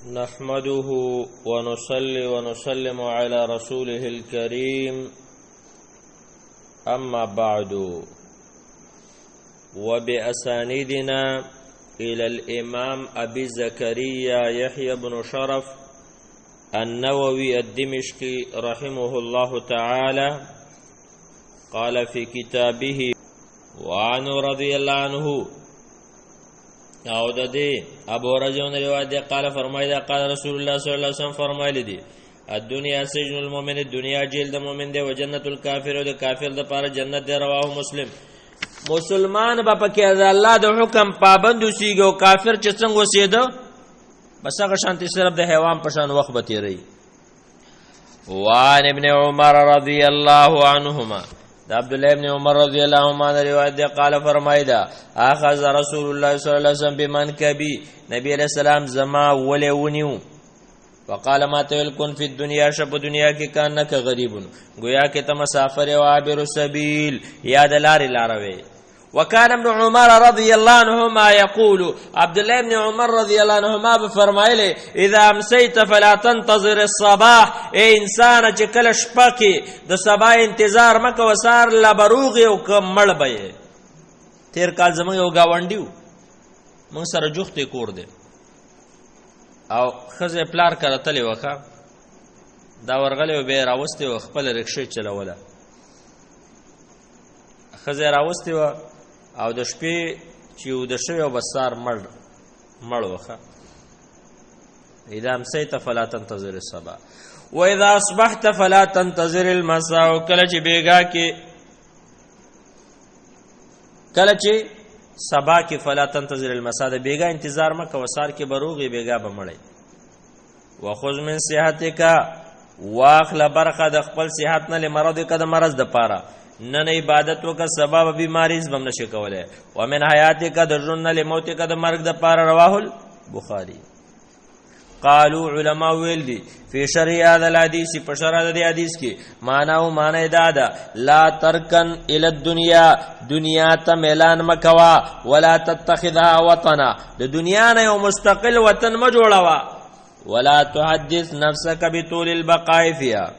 نحمده ونصلي ونسلم على رسوله الكريم أما بعد وبأسانيدنا إلى الإمام أبي زكريا يحيى بن شرف النووي الدمشقي رحمه الله تعالى قال في كتابه وعنه رضي الله عنه او د دې ابو رجون روایت قال فرمایدا قال رسول الله صلی الله علیه وسلم فرمایلی دي الدنيا سجن المؤمن الدنيا جیل د مؤمن دی وجنت الكافر او د کافر د پاره جنت دی رواه مسلم مسلمان با پکې د الله د حکم پابند وسیږي او کافر چې څنګه وسیده بس هغه شانتي صرف د حیوان په شان وخت به تیری وان ابن عمر رضی الله عنهما عبد الله ابن عمر رضی الله عنهما روایت ده قال فرمایدا اخذ رسول الله صلی الله علیه وسلم بمنکبی نبی علیہ السلام زما ولونیو وقال ما تل کن فی الدنيا شب دنیا کې کانک غریب گویا کې ته مسافر او عابر السبیل یاد لار لاروي وكان ابن عمر رضي الله عنهما يقول عبد الله ابن عمر رضي الله عنهما بفرمایله اذا امسيت فلا تنتظر الصباح اي انسان چې کله شپه کې د سبا انتظار مکه وسار لبروغ او کمل به تیر کال زموږ یو گاونډیو موږ سره جوخته کور دی او خزه پلار کرتلې وکا دا ورغله به راوسته خپل رکشه چلوله خزه راوسته و او د شپې چې د شوی او بسار مړ وخه اذا امسيت فلا تنتظر الصباح واذا اصبحت فلا تنتظر المساء کله چې بیګا کې کله چې سبا کې فلا تنتظر المساء د بیګا انتظار مکه وسار کې بروغي بیګا بمړی وخذ من صحتک واخل برخه د خپل صحت نه لمرض کده مرض د پاره نن عبادت وک سبب بیماری زبم نشي کوله ومن حیاتک د ژوند له موت ک د مرګ د پاره رواه البخاری قالوا علماء ویل دي فی شرع هذا الحديث په شرع د حدیث کې معنا او معنی دا لا ترکن ال الدنيا دنیا ته اعلان مکوا ولا تتخذها وطنا د دنیا نه یو مستقل وطن ما جوړوا ولا تحدث نفسك بطول البقاء فيها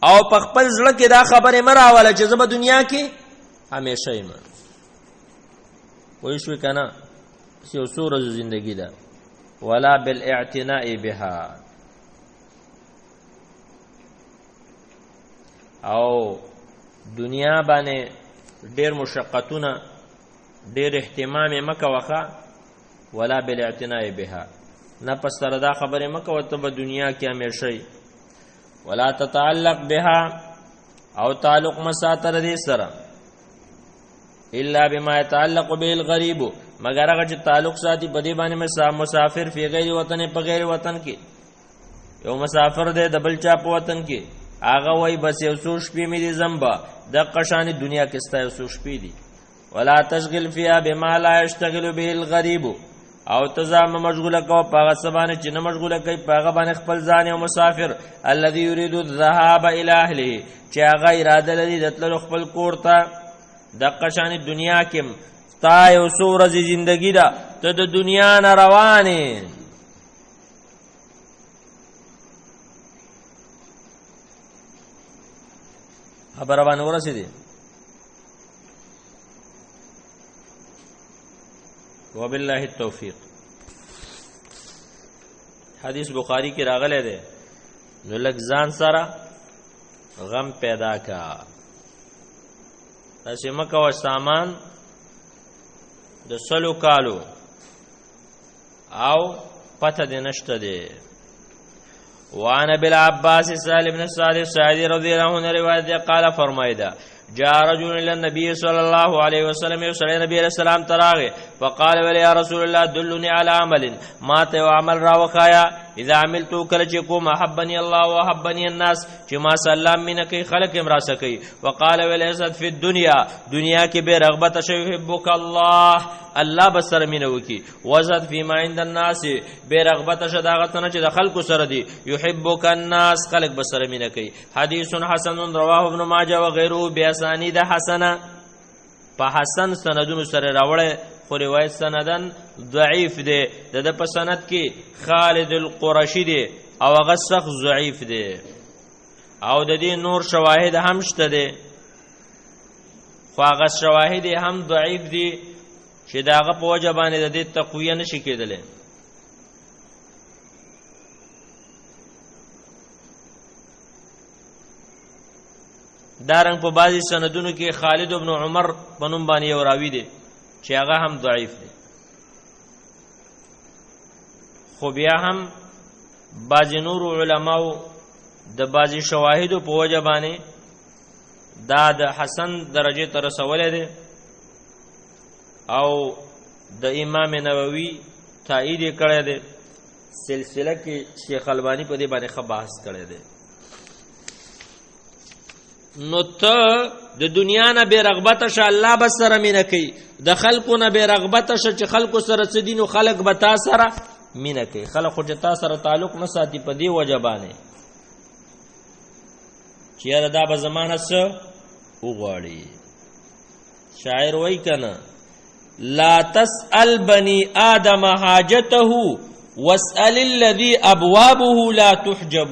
او په خپل ځل کې دا خبره مراواله چې زما دنیا کې همیشه یم وای شو کنه یو سورہ زندگی ده ولا بالاعتناء بها او دنیا باندې ډیر مشقتونه ډیر اهتمام مکه وخه ولا بالاعتناء بها نه پستر دا خبره مکه وته په دنیا کې همیشه ولا تتعلق بها او تعلق مساتر دې سره الا بما يتعلق به الغريب مگر هغه چې تعلق ساتي په دې باندې مسافر فی غیر وطن په غیر وطن کې یو مسافر دې دبل چا په وطن کې هغه وای بس یو څو شپې مې دي زمبا د قشانی دنیا کې ستا یو څو شپې دي ولا تشغل فيها بما لا يشتغل به الغريب او تزام مشغوله کو پاغه سبانه چې نه مشغوله کوي پاغه باندې خپل ځان او مسافر الذي يريد الذهاب الى اهله چې هغه اراده لري دتل خپل کور ته د قشان دنیا کې تا یو سورج زندگی دا ته د دنیا نه روانه خبر باندې ورسېدي وبالله التوفیق حدیث بخاری کې راغلی دی نو لږ ځان سره غم پیدا کا تاسې مه کوه سامان د سلو کالو او پته دې نشته دی وعن ابي العباس سهل بن سعد الساعدي رضي الله عنه روایت قال فرمایدا جاء رجل الى النبي صلى الله عليه وسلم يسأل النبي عليه السلام تراغه فقال ولي يا رسول الله دلني على عمل ما ته عمل را وخایا اذا عملت کله چې کوم حبني الله وحبني الناس چې ما سلام من کوي خلق امرا سکی وقال ولي اسد في الدنيا دنیا کې به رغبت شو يحبك الله الله بسر مینو کی وزد فيما عند الناس به رغبت شداغتنه چې د خلکو سره دي يحبك الناس خلق بسر مینه کوي حدیث حسن رواه ابن ماجه وغيره باسانید حسنه په حسن سندونو سره راوړل خو روایت سندن ضعیف دی د په سند کې خالد القرشی دی او هغه سخت ضعیف دی او د دې نور شواهد هم شته دی خو هغه شواهد هم ضعیف دي چې د هغه په وجه باندې د دې تقویه نشي کېدلی دارنګ په بعضی سندونو کې خالد ابن عمر په نوم باندې یو راوی دی چې هغه هم ضعیف دی خو بیا هم بعضی نور علماو د بعضی شواهدو په وجه باندې دا د حسن درجه ته رسولی دی او د امام نووي تایید یې کړی دی سلسله کې شیخ البانی په دې باندې ښه بحث کړی دی نو ته د دنیا نه بې رغبته شه الله به سره مینه کوي د خلکو نه بې رغبته شه چې خلکو سره څه دي نو خلک به تا سره مینه کوي خلک خو چې تا سره تعلق نه ساتي په دې وجه باندې چې یاره دا به زمانه څه وغواړي شاعر وایي که نه لا تسأل بني آدم حاجته واسأل الذي أبوابه لا تحجب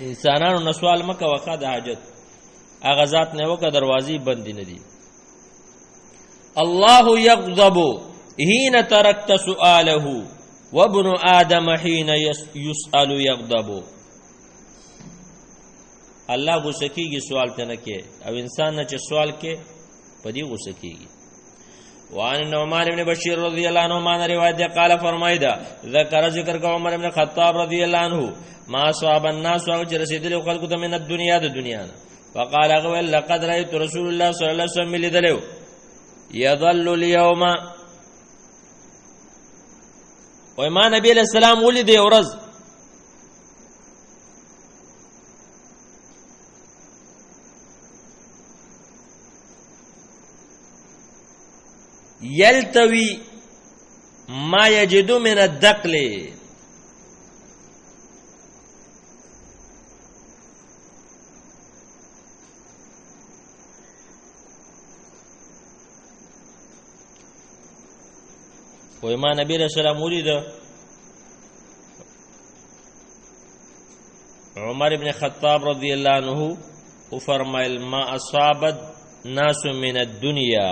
انسانانو نه سوال مکه وخا د حاجت هغه ذات نه وکړه دروازې بندې نه دي الله يغضب حين تركت سؤاله وابن آدم حين يسأل يغضب الله غصه کیږي سوال ته نه کې او انسان نه چې سوال کې په دې غصه کیږي وان نعمان ابن بشیر رضی الله عنه روایت ده قال فرمایدا ذکر کا عمر ابن خطاب رضی الله عنه ما صاب الناس او چې رسیدل خلق ته من الدنيا د دنیا نه وقال هغه لقد رايت رسول الله صلی الله علیه وسلم لیدلو يظل اليوم و ما نبی علیہ السلام ولید ورځ يلتوي ما يجد من الدقل وما نبي رسول الله ولید عمر بن خطاب رضی اللہ عنہ فرمایل ما اصابت ناس من الدنيا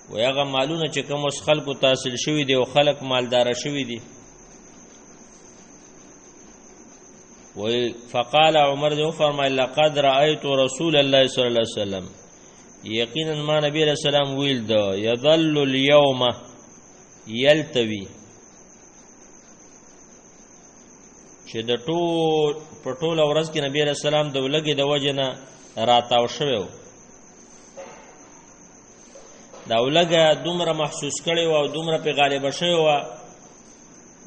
ویغه مالونه چې کوم اوس خلکو تحصیل شوي دي او خلک مالدار شوي دي وی فقال عمر دې فرمایل لقد رأيت رسول الله صلی الله علیه وسلم یقینا ما نبی علیہ السلام ویل دا یظل اليوم یلتوی چې د په ټوله ورځ کې نبی علیہ السلام د ولګې د وجه نه راتاو شوی دا ولګه دومره محسوس کړي او دومره په غالب شوی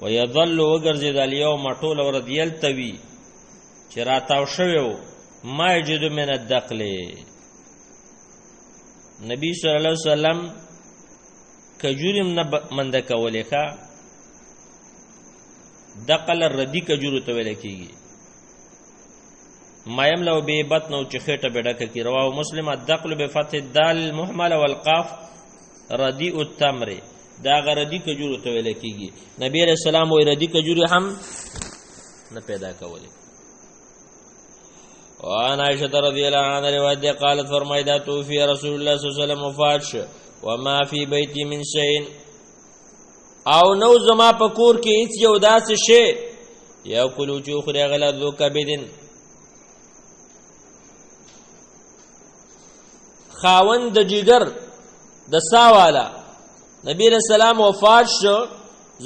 و یظل وګرځید الیوم ټول ورځ یلتوی چې راتاو شوی ما یجد من الدقل نبی صلی الله علیه وسلم کجورم نه منده کولې ښه دقل ردی کجورو ته ویل کېږي ما یملو به بطن او چې خېټه به ډکه کړي رواه مسلم الدقل بفتح الدال المهمله والقاف ردیء التمر دا غردی کجورو ته ویل کېږي نبی علیہ السلام وی ردی کجوري هم نه پیدا کولی وان عائشہ رضی اللہ عنہا روایت ده قالت فرمایدا توفی رسول الله صلی الله علیه وسلم وفات وما فی بیتی من شیء او نو زما په کور کې هیڅ یو داسې شی یا کلو چې خوري غلا ذو کبدن خاوند د جګر د ساواله نبی رسول الله وفات شو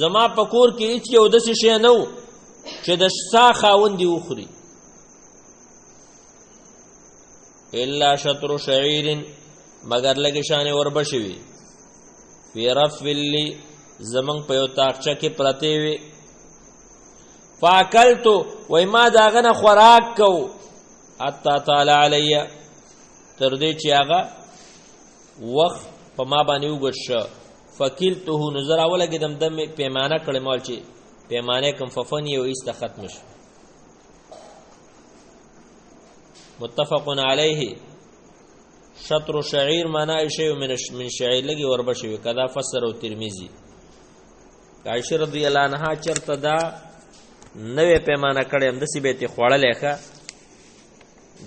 زما په کور کې هیڅ یو داسې شی نه و چې د سا خاوند دی وخوري الا شطر شعير مگر لګی شانه وربشوي فی رفلی زمن په یو تاقچه کې پرته وي فاکلتو وای ما داغه خوراک کو حتا تعالی علی تر دې چې هغه وخت په ما باندې وګرځ فکلته نظر اوله کې دم پیمانه کړم مال چې پیمانه کم ففنی او است ختم شو متفق علیه شطر شعیر معنا شی من شعیر لګي وربشوي کدا فسر او ترمذی عائشہ رضی الله عنها چرته دا نوې پیمانه کړي هم د سیبته خوړلې ښه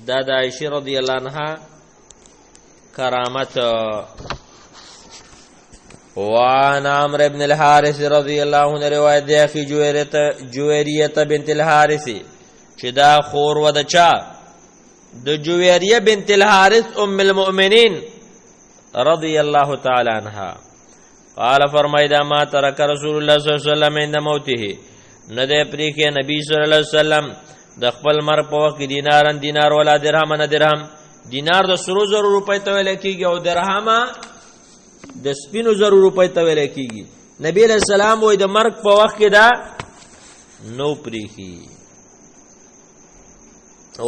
دا د عائشہ رضی الله عنها کرامت. وعن عمرو بن الحارث رضی الله عنه روایت دی اخی جویریه بنت الحارث چې دا خور و د چا د جویریه بنت الحارث ام المؤمنین رضی الله تعالی عنها قال فرمایدا ما ترک رسول الله صلی الله علیه وسلم عند موته نده پریکه نبی صلی الله علیه وسلم د خپل مر په وخت دینارن دینار ولا درهم نه درهم دینار د سرو زرو روپۍ ته ویل کیږي او درهم د سپینو زرو روپۍ ته ویل کیږي. نبی علیہ السلام وای د مرګ په وخت کې دا نو پریخي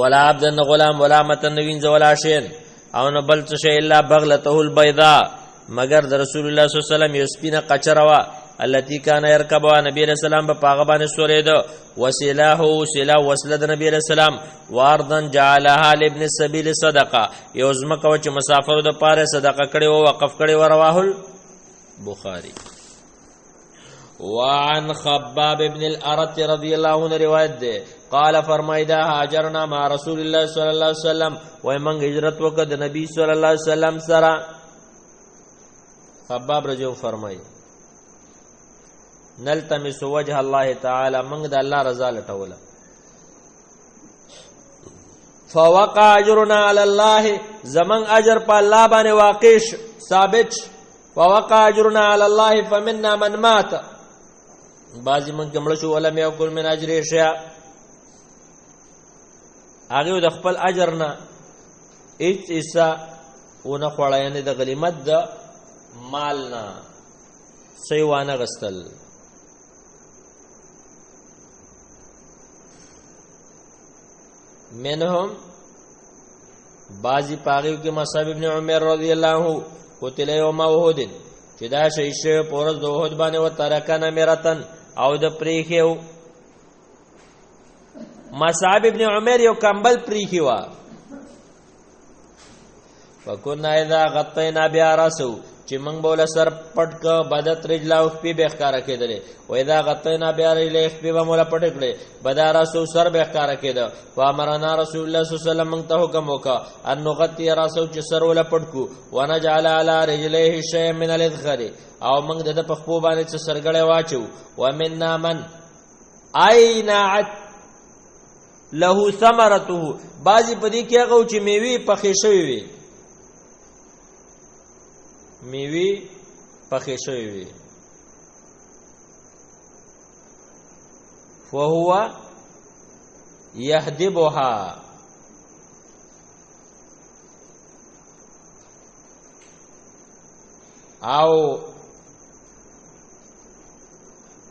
ولا عبد غلام ولا متن وینځ ولا شین او نه بل څه شی الا بغلته البيضاء مگر د رسول الله صلی الله علیه وسلم یو سپینه قچروا التي كان يركبها نبی علیہ السلام په پاغه باندې سورید وسلاه سلا وسلد نبی علیہ السلام واردن جعلها لابن السبيل صدقه یو زمکه چې مسافر د پاره صدقه کړي او وقف کړي رواه البخاري. وعن خباب بن الارت رضی الله عنه روایت ده قال فرمایدا هاجرنا مع رسول الله صلی الله علیه وسلم وای من هجرت وکړه د نبی صلی الله علیه وسلم سره. خباب رجو فرمای نلتمس وجه الله تعالی منگ دا اللہ رضا لٹولا فوقع اجرنا علی اللہ زمن اجر پا اللہ بانے واقعش ثابت فوقع اجرنا علی اللہ فمننا من مات بعضی من کملشو ولم یاکل من اجر شیع آگیو دا خپل اجرنا ایچ ایسا اونا خوڑا یعنی دا غلیمت دا مالنا سیوانا غستل. منهم بعضی پاغیو کې مصعب ابن عمر رضی الله عنه قتل یوم احد چې دا شهید شوی پورز د احد باندې و ترکن مرتن او د پریخیو مصعب ابن عمر یو کمبل پریخیوا فكنا اذا غطينا بها راسه چې موږ بوله سر پټ ک بدت رجلا او په بخکاره کېدل او اذا غطينا بها رجلا په بوله پټ کړي بدار سو سر بخکاره کېد فامرنا رسول الله صلی الله علیه وسلم ته حکم وکا ان نغطي راسه چې سر ولا پټ کو ونجعل على رجليه شيء من الاذخر او موږ د پخپو باندې څه سرګړې واچو ومننا من اينعت له ثمرته بعضی پدې کې هغه چې میوي پخې شوی وي میوی پخې شوی وي فهو يهدبها او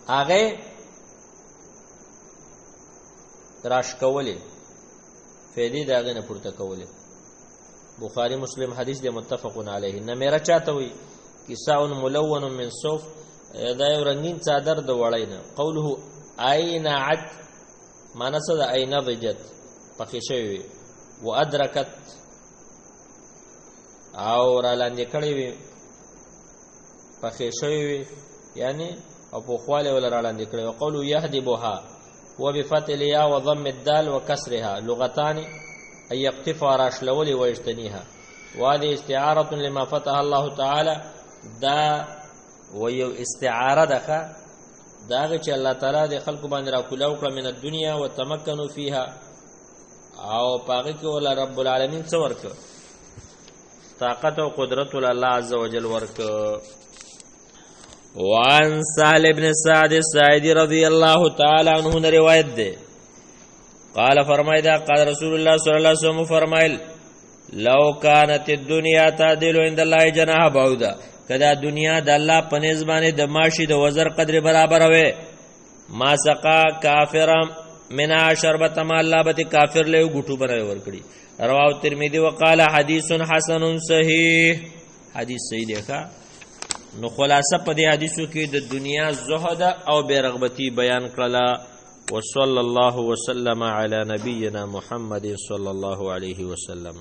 هغه راش کولی فیدی داغه نه پورته کولی. بخاری مسلم حدیث دی متفقون علیه. نمیرا چاته وی کساء ملون من صوف دا یو رنگین څادر د وړای نه. قوله اينعت معنی څه ده؟ اينضجت پخې شوی و ادرکت او را لاندې کړی وي پخې شوی یعنی او په خواله ولا را لاندې کړی. وقوله يهدبها وبفتح الياء وضم الدال وكسرها لغتان أن يقتف راشلولي ويجتنيها وهذه استعارة لما فتح الله تعالى دا ويو استعارة دخا داغه چې الله تعالی د خلکو باندې را کولاو کړ من الدنيا وتمكنوا فيها او پاګه کې ول رب العالمین څو ورک طاقت او قدرت الله عز وجل ورک. وعن سهل بن سعد الساعدي رضي الله تعالى عنه روایت ده قال فرمایدا قال رسول الله صلی الله علیه وسلم فرمایل لو كانت الدنيا تعدل عند الله جناح بعوضه کدا دنیا د الله په نسبانه د ماشي د وزر قدر برابر وي ما سقا کافر من شربت ما لابت کافر له غټو بنوي ورکړي. رواه ترمذی وقال حديث حسن صحيح حدیث صحیح دی ښا. نو خلاصه په دې حدیثو کې د دنیا زهد او بیرغبتی بیان کړه. وصلى الله وسلم على نبينا محمد صلى الله عليه وسلم.